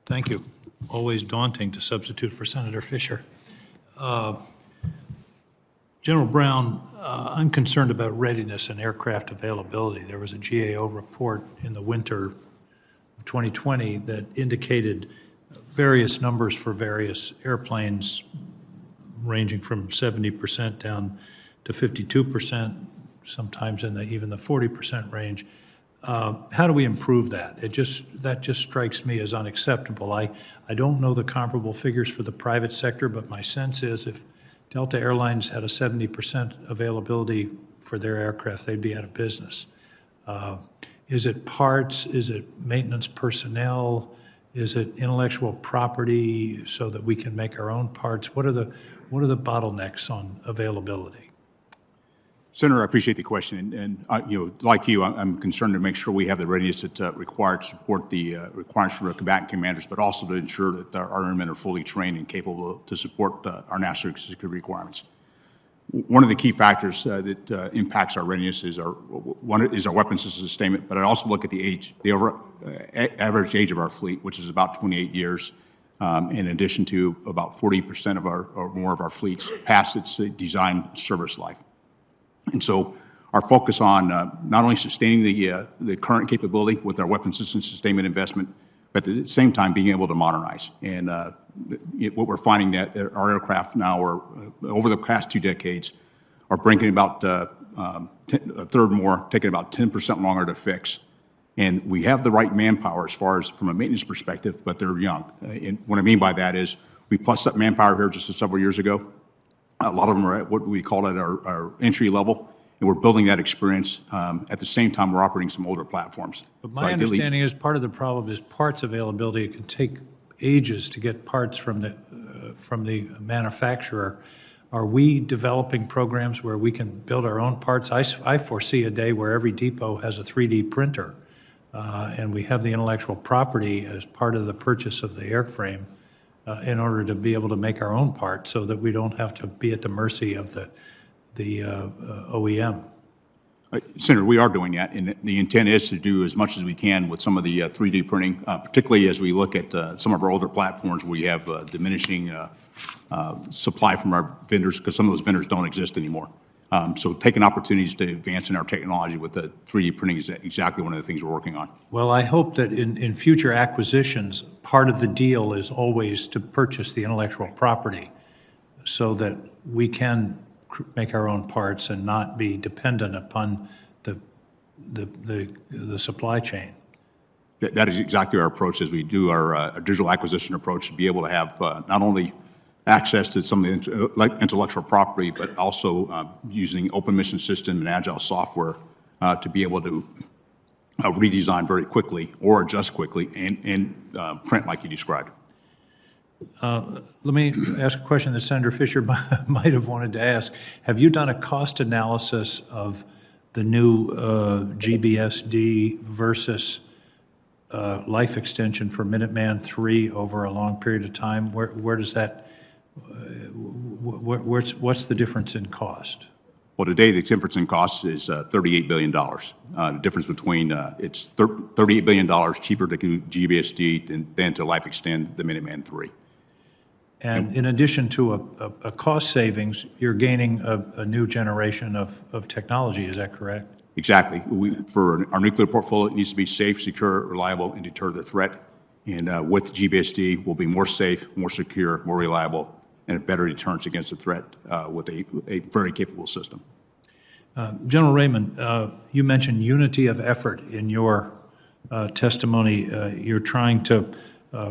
Thank you. Always daunting to substitute for Senator Fisher. General Brown, I'm concerned about readiness and aircraft availability. There was a GAO report in the winter of 2020 that indicated various numbers for various airplanes, ranging from 70% down to 52%, sometimes in even the 40% range. How do we improve that? That just strikes me as unacceptable. I don't know the comparable figures for the private sector, but my sense is if Delta Airlines had a 70% availability for their aircraft, they'd be out of business. Is it parts? Is it maintenance personnel? Is it intellectual property so that we can make our own parts? What are the bottlenecks on availability? Senator, I appreciate the question, and like you, I'm concerned to make sure we have the readiness that's required to support the requirements for the combatant commanders, but also to ensure that our airmen are fully trained and capable to support our national security requirements. One of the key factors that impacts our readiness is our weapons system sustainment, but I also look at the average age of our fleet, which is about 28 years, in addition to about 40% or more of our fleets past its design service life. And so our focus on not only sustaining the current capability with our weapons system sustainment investment, but at the same time being able to modernize. And what we're finding that our aircraft now are, over the past 2 decades, are bringing about a third more, taking about 10% longer to fix. And we have the right manpower as far as from a maintenance perspective, but they're young. And what I mean by that is we plussed up manpower here just several years ago. A lot of them are at what we call at our entry level, and we're building that experience. At the same time, we're operating some older platforms. But my understanding is part of the problem is parts availability. It can take ages to get parts from the manufacturer. Are we developing programs where we can build our own parts? I foresee a day where every depot has a 3D printer, and we have the intellectual property as part of the purchase of the airframe in order to be able to make our own parts so that we don't have to be at the mercy of the OEM. Senator, we are doing that, and the intent is to do as much as we can with some of the 3D printing, particularly as we look at some of our older platforms where we have diminishing supply from our vendors because some of those vendors don't exist anymore. So taking opportunities to advance in our technology with the 3D printing is exactly one of the things we're working on. Well, I hope that in future acquisitions, part of the deal is always to purchase the intellectual property so that we can make our own parts and not be dependent upon the supply chain. That is exactly our approach as we do our digital acquisition approach, to be able to have not only access to some of the intellectual property, but also using open mission system and agile software to be able to redesign very quickly or adjust quickly and print like you described. Let me ask a question that Senator Fisher might have wanted to ask. Have you done a cost analysis of the new GBSD versus life extension for Minuteman III over a long period of time? Where does that, what's the difference in cost? Well, today the difference in cost is $38 billion. The difference between, it's $38 billion cheaper to do GBSD than to life extend the Minuteman III. And in addition to a cost savings, you're gaining a new generation of technology, is that correct? Exactly. For our nuclear portfolio, it needs to be safe, secure, reliable, and deter the threat. And with GBSD, we'll be more safe, more secure, more reliable, and a better deterrence against the threat with a very capable system. General Raymond, you mentioned unity of effort in your testimony. You're trying to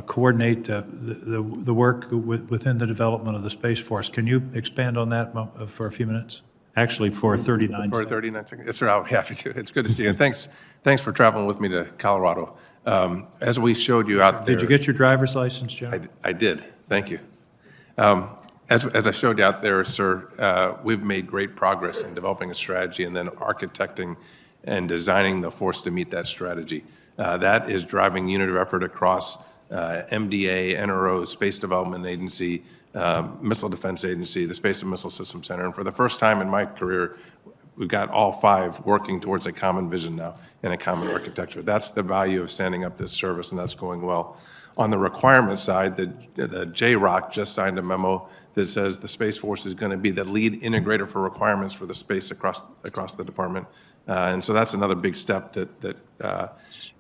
coordinate the work within the development of the Space Force. Can you expand on that for a few minutes? Actually, for 39 seconds. For 39 seconds. Yes, sir, I'll be happy to. It's good to see you. And thanks for traveling with me to Colorado. As we showed you out there. Did you get your driver's license, General? I did. Thank you. As I showed you out there, sir, we've made great progress in developing a strategy and then architecting and designing the force to meet that strategy. That is driving unit of effort across MDA, NRO, Space Development Agency, Missile Defense Agency, the Space and Missile Systems Center. And for the first time in my career, we've got all 5 working towards a common vision now and a common architecture. That's the value of standing up this service, and that's going well. On the requirement side, the JROC just signed a memo that says the Space Force is going to be the lead integrator for requirements for the space across the department. And so that's another big step that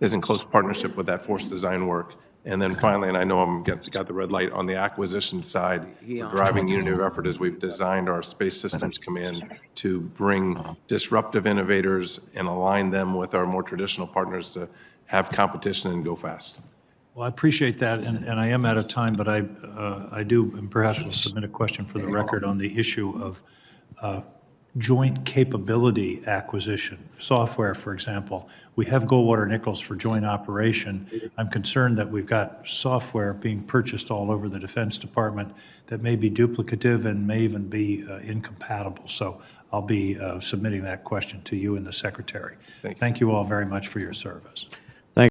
is in close partnership with that force design work. And then finally, and I know I'm got the red light, on the acquisition side, we're driving unity of effort as we've designed our Space Systems Command to bring disruptive innovators and align them with our more traditional partners to have competition and go fast. Well, I appreciate that, and I am out of time, but I do, and perhaps will submit a question for the record on the issue of joint capability acquisition. Software, for example, we have Goldwater Nichols for joint operation. I'm concerned that we've got software being purchased all over the Defense Department that may be duplicative and may even be incompatible. So I'll be submitting that question to you and the Secretary. Thank you. Thank you all very much for your service.